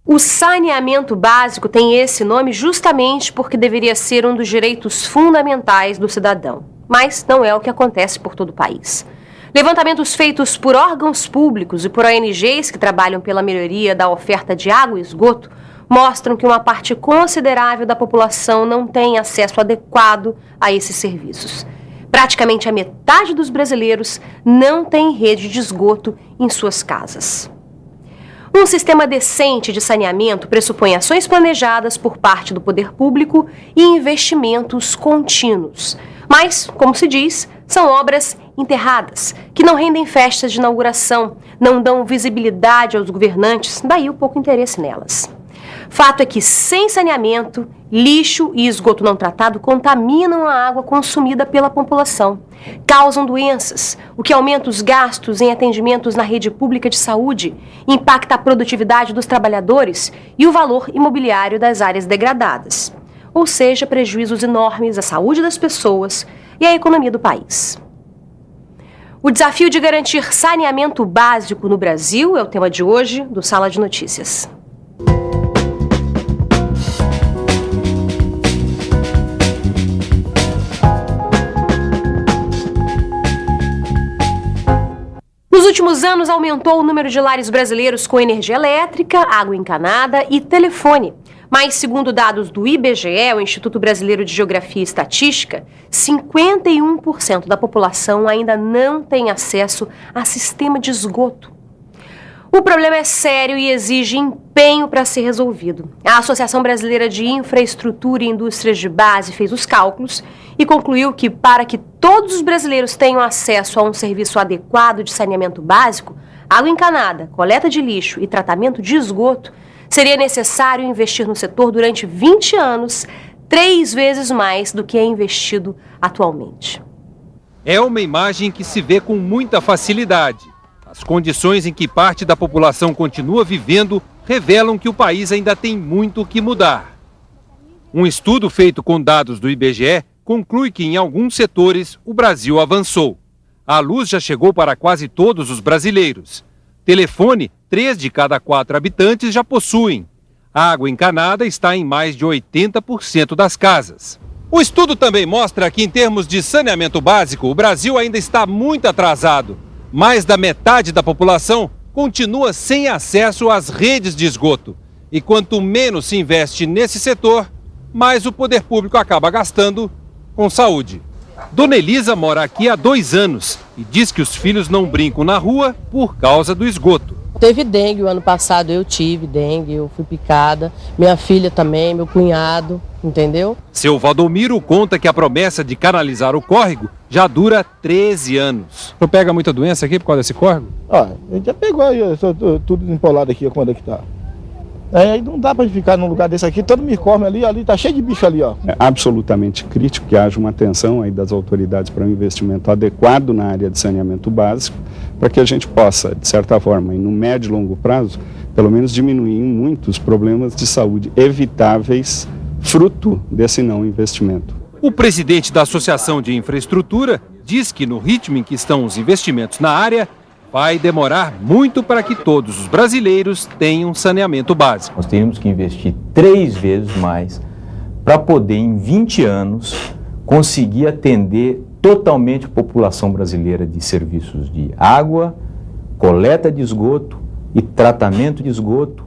O saneamento básico tem esse nome justamente porque deveria ser um dos direitos fundamentais do cidadão. Mas não é o que acontece por todo o país. Levantamentos feitos por órgãos públicos e por ONGs que trabalham pela melhoria da oferta de água e esgoto mostram que uma parte considerável da população não tem acesso adequado a esses serviços. Praticamente a metade dos brasileiros não tem rede de esgoto em suas casas. Um sistema decente de saneamento pressupõe ações planejadas por parte do poder público e investimentos contínuos. Mas, como se diz, são obras enterradas, que não rendem festas de inauguração, não dão visibilidade aos governantes, daí o pouco interesse nelas. Fato é que, sem saneamento, lixo e esgoto não tratado contaminam a água consumida pela população, causam doenças, o que aumenta os gastos em atendimentos na rede pública de saúde, impacta a produtividade dos trabalhadores e o valor imobiliário das áreas degradadas. Ou seja, prejuízos enormes à saúde das pessoas e à economia do país. O desafio de garantir saneamento básico no Brasil é o tema de hoje do Sala de Notícias. Nos últimos anos, aumentou o número de lares brasileiros com energia elétrica, água encanada e telefone. Mas, segundo dados do IBGE, o Instituto Brasileiro de Geografia e Estatística, 51% da população ainda não tem acesso a sistema de esgoto. O problema é sério e exige empenho para ser resolvido. A Associação Brasileira de Infraestrutura e Indústrias de Base fez os cálculos e concluiu que, para que todos os brasileiros tenham acesso a um serviço adequado de saneamento básico, água encanada, coleta de lixo e tratamento de esgoto, seria necessário investir no setor durante 20 anos, 3 vezes mais do que é investido atualmente. É uma imagem que se vê com muita facilidade. As condições em que parte da população continua vivendo revelam que o país ainda tem muito o que mudar. Um estudo feito com dados do IBGE conclui que em alguns setores o Brasil avançou. A luz já chegou para quase todos os brasileiros. Telefone, 3 de cada 4 habitantes já possuem. A água encanada está em mais de 80% das casas. O estudo também mostra que, em termos de saneamento básico, o Brasil ainda está muito atrasado. Mais da metade da população continua sem acesso às redes de esgoto. E quanto menos se investe nesse setor, mais o poder público acaba gastando com saúde. Dona Elisa mora aqui há 2 anos e diz que os filhos não brincam na rua por causa do esgoto. Teve dengue o ano passado, eu tive dengue, eu fui picada, minha filha também, meu cunhado, entendeu? Seu Valdomiro conta que a promessa de canalizar o córrego já dura 13 anos. O senhor pega muita doença aqui por causa desse córrego? Ó, ele já pegou aí, tudo empolado aqui, quando é que tá. Aí não dá para ficar num lugar desse aqui, todo micórmio ali tá cheio de bicho ali, ó. É absolutamente crítico que haja uma atenção aí das autoridades para um investimento adequado na área de saneamento básico, para que a gente possa, de certa forma, e no médio e longo prazo, pelo menos diminuir muito os problemas de saúde evitáveis fruto desse não investimento. O presidente da Associação de Infraestrutura diz que no ritmo em que estão os investimentos na área, vai demorar muito para que todos os brasileiros tenham saneamento básico. Nós teríamos que investir 3 vezes mais para poder, em 20 anos, conseguir atender totalmente a população brasileira de serviços de água, coleta de esgoto e tratamento de esgoto.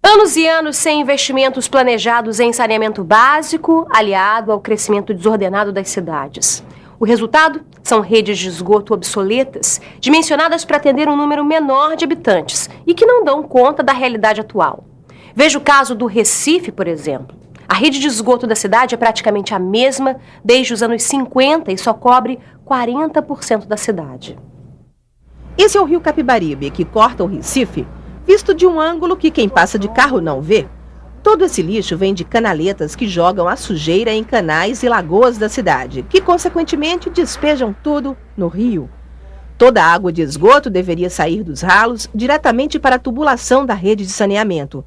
Anos e anos sem investimentos planejados em saneamento básico, aliado ao crescimento desordenado das cidades. O resultado são redes de esgoto obsoletas, dimensionadas para atender um número menor de habitantes e que não dão conta da realidade atual. Veja o caso do Recife, por exemplo. A rede de esgoto da cidade é praticamente a mesma desde os anos 50 e só cobre 40% da cidade. Esse é o rio Capibaribe, que corta o Recife, visto de um ângulo que quem passa de carro não vê. Todo esse lixo vem de canaletas que jogam a sujeira em canais e lagoas da cidade, que consequentemente despejam tudo no rio. Toda a água de esgoto deveria sair dos ralos diretamente para a tubulação da rede de saneamento,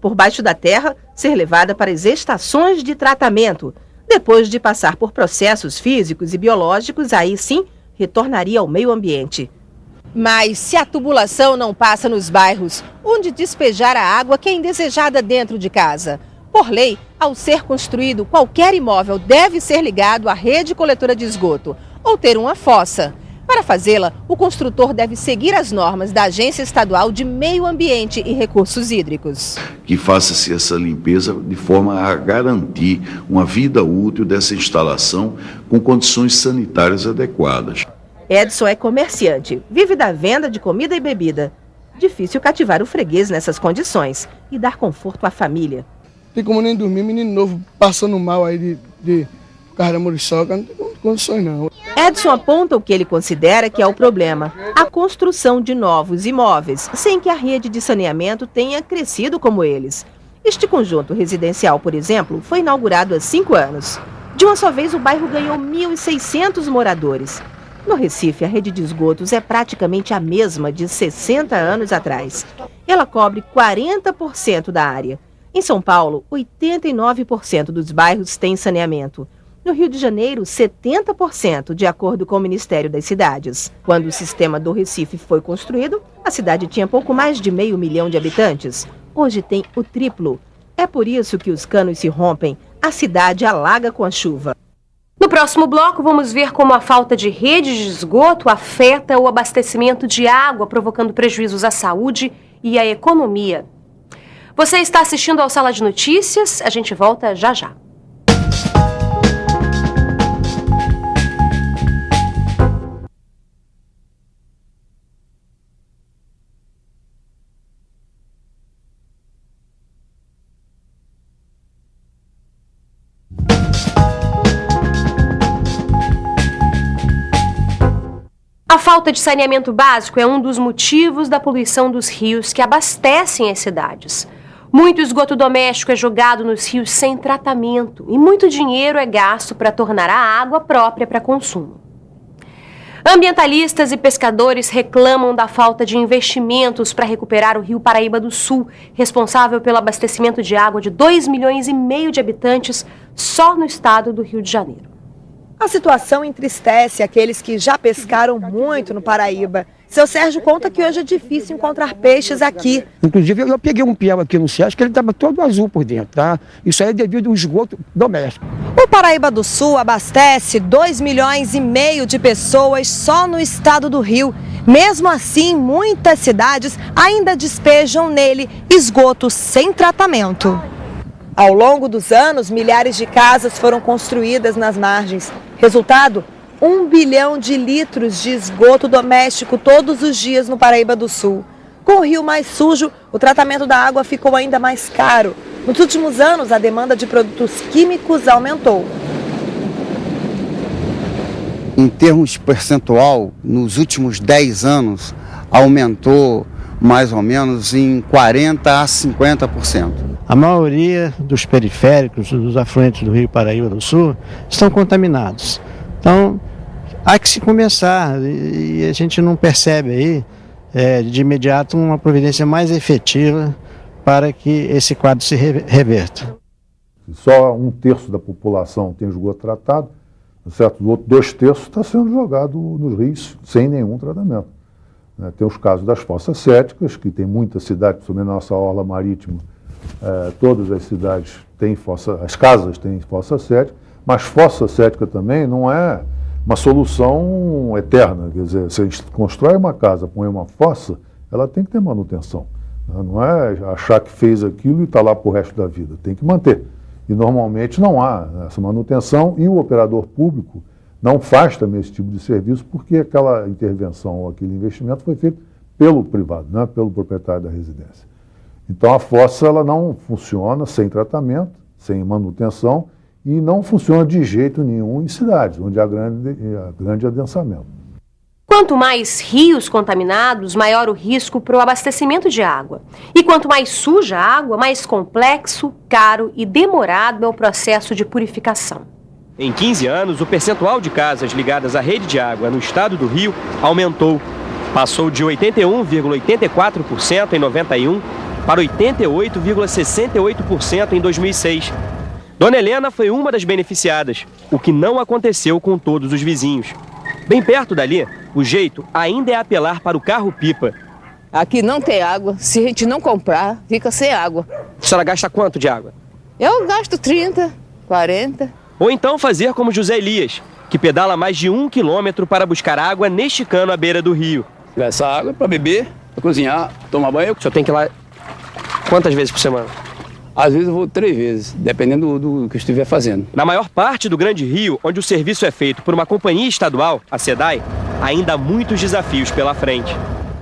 por baixo da terra ser levada para as estações de tratamento. Depois de passar por processos físicos e biológicos, aí sim retornaria ao meio ambiente. Mas se a tubulação não passa nos bairros, onde despejar a água que é indesejada dentro de casa? Por lei, ao ser construído, qualquer imóvel deve ser ligado à rede coletora de esgoto ou ter uma fossa. Para fazê-la, o construtor deve seguir as normas da Agência Estadual de Meio Ambiente e Recursos Hídricos. Que faça-se essa limpeza de forma a garantir uma vida útil dessa instalação com condições sanitárias adequadas. Edson é comerciante, vive da venda de comida e bebida. Difícil cativar o freguês nessas condições e dar conforto à família. Tem como nem dormir, menino novo passando mal aí de carro da muriçoca, não tem condições não. Edson aponta o que ele considera que é o problema: a construção de novos imóveis, sem que a rede de saneamento tenha crescido como eles. Este conjunto residencial, por exemplo, foi inaugurado há 5 anos. De uma só vez, o bairro ganhou 1.600 moradores. No Recife, a rede de esgotos é praticamente a mesma de 60 anos atrás. Ela cobre 40% da área. Em São Paulo, 89% dos bairros têm saneamento. No Rio de Janeiro, 70%, de acordo com o Ministério das Cidades. Quando o sistema do Recife foi construído, a cidade tinha pouco mais de 500 mil de habitantes. Hoje tem o triplo. É por isso que os canos se rompem, a cidade alaga com a chuva. No próximo bloco, vamos ver como a falta de redes de esgoto afeta o abastecimento de água, provocando prejuízos à saúde e à economia. Você está assistindo ao Sala de Notícias, a gente volta já já. A falta de saneamento básico é um dos motivos da poluição dos rios que abastecem as cidades. Muito esgoto doméstico é jogado nos rios sem tratamento e muito dinheiro é gasto para tornar a água própria para consumo. Ambientalistas e pescadores reclamam da falta de investimentos para recuperar o Rio Paraíba do Sul, responsável pelo abastecimento de água de 2,5 milhões de habitantes só no estado do Rio de Janeiro. A situação entristece aqueles que já pescaram muito no Paraíba. Seu Sérgio conta que hoje é difícil encontrar peixes aqui. Inclusive, eu peguei um piau aqui no Sérgio que ele estava todo azul por dentro, tá? Isso aí é devido ao esgoto doméstico. O Paraíba do Sul abastece 2,5 milhões de pessoas só no estado do Rio. Mesmo assim, muitas cidades ainda despejam nele esgoto sem tratamento. Ao longo dos anos, milhares de casas foram construídas nas margens. Resultado, 1 bilhão de litros de esgoto doméstico todos os dias no Paraíba do Sul. Com o rio mais sujo, o tratamento da água ficou ainda mais caro. Nos últimos anos, a demanda de produtos químicos aumentou. Em termos percentual, nos últimos 10 anos, aumentou mais ou menos em 40% a 50%. A maioria dos periféricos, dos afluentes do Rio Paraíba do Sul, estão contaminados. Então, há que se começar, e a gente não percebe aí, de imediato, uma providência mais efetiva para que esse quadro se reverta. Só 1/3 da população tem esgoto tratado, certo? Os outros 2/3 está sendo jogado nos rios sem nenhum tratamento. Tem os casos das fossas sépticas, que tem muita cidade, principalmente na nossa orla marítima, todas as cidades têm fossa, as casas têm fossa séptica, mas fossa séptica também não é uma solução eterna. Quer dizer, se a gente constrói uma casa, põe uma fossa, ela tem que ter manutenção. Não é achar que fez aquilo e está lá para o resto da vida. Tem que manter. E normalmente não há essa manutenção e o operador público não faz também esse tipo de serviço porque aquela intervenção ou aquele investimento foi feito pelo privado, né, pelo proprietário da residência. Então a fossa ela não funciona sem tratamento, sem manutenção e não funciona de jeito nenhum em cidades, onde há grande adensamento. Quanto mais rios contaminados, maior o risco para o abastecimento de água. E quanto mais suja a água, mais complexo, caro e demorado é o processo de purificação. Em 15 anos, o percentual de casas ligadas à rede de água no estado do Rio aumentou. Passou de 81,84% em 91 para 88,68% em 2006. Dona Helena foi uma das beneficiadas, o que não aconteceu com todos os vizinhos. Bem perto dali, O jeito ainda é apelar para o carro-pipa. Aqui não tem água, se a gente não comprar, fica sem água. A senhora gasta quanto de água? Eu gasto 30, 40. Ou então fazer como José Elias, que pedala mais de 1 quilômetro para buscar água neste cano à beira do rio. Essa água é para beber, para cozinhar, tomar banho. O senhor tem que ir lá quantas vezes por semana? Às vezes eu vou 3 vezes, dependendo do que eu estiver fazendo. Na maior parte do Grande Rio, onde o serviço é feito por uma companhia estadual, a SEDAI, ainda há muitos desafios pela frente.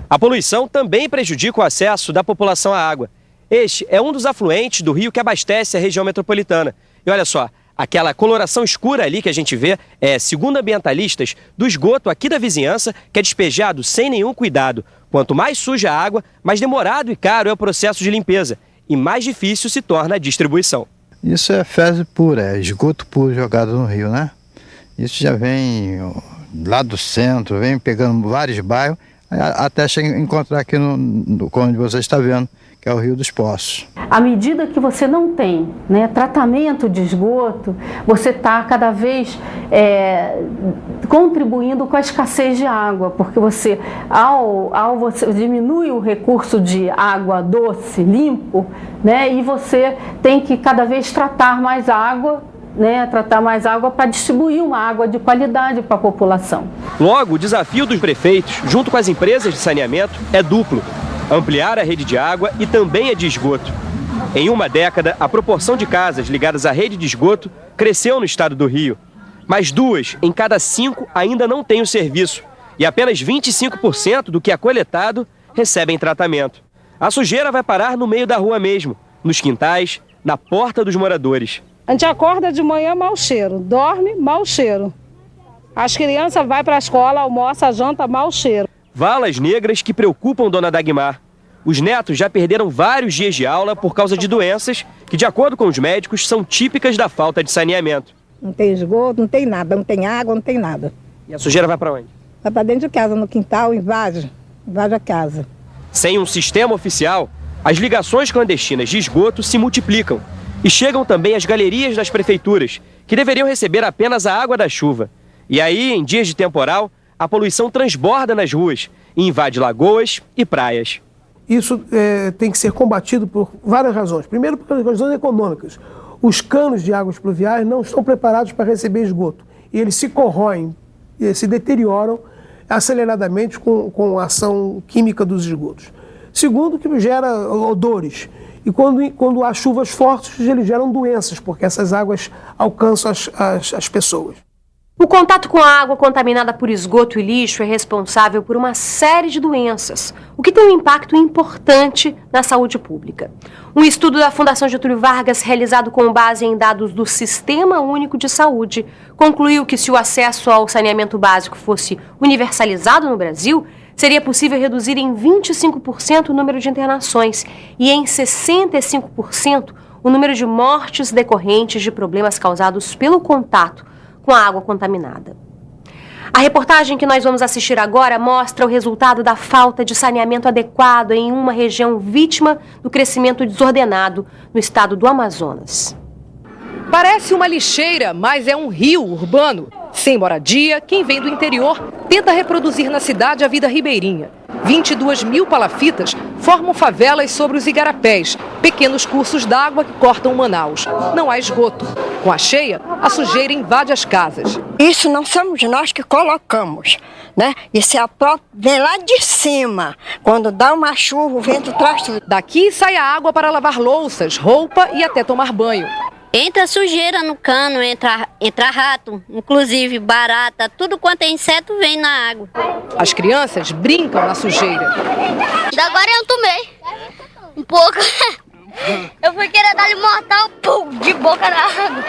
A poluição também prejudica o acesso da população à água. Este é um dos afluentes do rio que abastece a região metropolitana. E olha só, aquela coloração escura ali que a gente vê é, segundo ambientalistas, do esgoto aqui da vizinhança, que é despejado sem nenhum cuidado. Quanto mais suja a água, mais demorado e caro é o processo de limpeza. E mais difícil se torna a distribuição. Isso é fezes pura, é esgoto puro jogado no rio, né? Isso já vem lá do centro, vem pegando vários bairros, até encontrar aqui onde você está vendo, que é o Rio dos Poços. À medida que você não tem, né, tratamento de esgoto, você está cada vez contribuindo com a escassez de água, porque você, ao você diminui o recurso de água doce, limpo, né, e você tem que cada vez tratar mais água, para distribuir uma água de qualidade para a população. Logo, o desafio dos prefeitos, junto com as empresas de saneamento, é duplo: ampliar a rede de água e também a de esgoto. Em uma década, a proporção de casas ligadas à rede de esgoto cresceu no estado do Rio. Mas 2 em cada 5 ainda não têm o serviço. E apenas 25% do que é coletado recebem tratamento. A sujeira vai parar no meio da rua mesmo, nos quintais, na porta dos moradores. A gente acorda de manhã, mau cheiro. Dorme, mau cheiro. As crianças vão para a escola, almoça, janta, mau cheiro. Valas negras que preocupam Dona Dagmar. Os netos já perderam vários dias de aula por causa de doenças que, de acordo com os médicos, são típicas da falta de saneamento. Não tem esgoto, não tem nada, não tem água, não tem nada. E a sujeira vai para onde? Vai para dentro de casa, no quintal, invade a casa. Sem um sistema oficial, as ligações clandestinas de esgoto se multiplicam. E chegam também as galerias das prefeituras, que deveriam receber apenas a água da chuva. E aí, em dias de temporal, a poluição transborda nas ruas e invade lagoas e praias. Isso tem que ser combatido por várias razões. Primeiro, por razões econômicas. Os canos de águas pluviais não estão preparados para receber esgoto. E eles se corroem, se deterioram aceleradamente com a ação química dos esgotos. Segundo, que gera odores. E quando há chuvas fortes, eles geram doenças, porque essas águas alcançam as pessoas. O contato com a água contaminada por esgoto e lixo é responsável por uma série de doenças, o que tem um impacto importante na saúde pública. Um estudo da Fundação Getúlio Vargas, realizado com base em dados do Sistema Único de Saúde, concluiu que se o acesso ao saneamento básico fosse universalizado no Brasil, seria possível reduzir em 25% o número de internações e em 65% o número de mortes decorrentes de problemas causados pelo contato com a água contaminada. A reportagem que nós vamos assistir agora mostra o resultado da falta de saneamento adequado em uma região vítima do crescimento desordenado no estado do Amazonas. Parece uma lixeira, mas é um rio urbano. Sem moradia, quem vem do interior tenta reproduzir na cidade a vida ribeirinha. 22 mil palafitas formam favelas sobre os igarapés, pequenos cursos d'água que cortam Manaus. Não há esgoto. Com a cheia, a sujeira invade as casas. Isso não somos nós que colocamos, né? Isso vem lá de cima. Quando dá uma chuva, o vento traz tudo. Daqui sai a água para lavar louças, roupa e até tomar banho. Entra sujeira no cano, entra rato, inclusive barata, tudo quanto é inseto vem na água. As crianças brincam na sujeira. Agora eu tomei um pouco. Eu fui querer dar-lhe mortal, pum, de boca na água.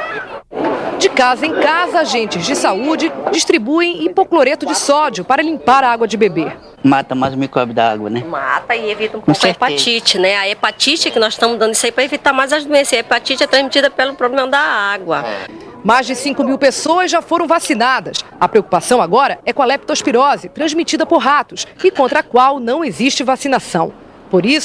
De casa em casa, agentes de saúde distribuem hipocloreto de sódio para limpar a água de beber. Mata mais o micróbio da água, né? Mata e evita um pouco a hepatite, né? A hepatite que nós estamos dando isso aí para evitar mais as doenças. A hepatite é transmitida pelo problema da água. Mais de 5 mil pessoas já foram vacinadas. A preocupação agora é com a leptospirose, transmitida por ratos, e contra a qual não existe vacinação. Por isso,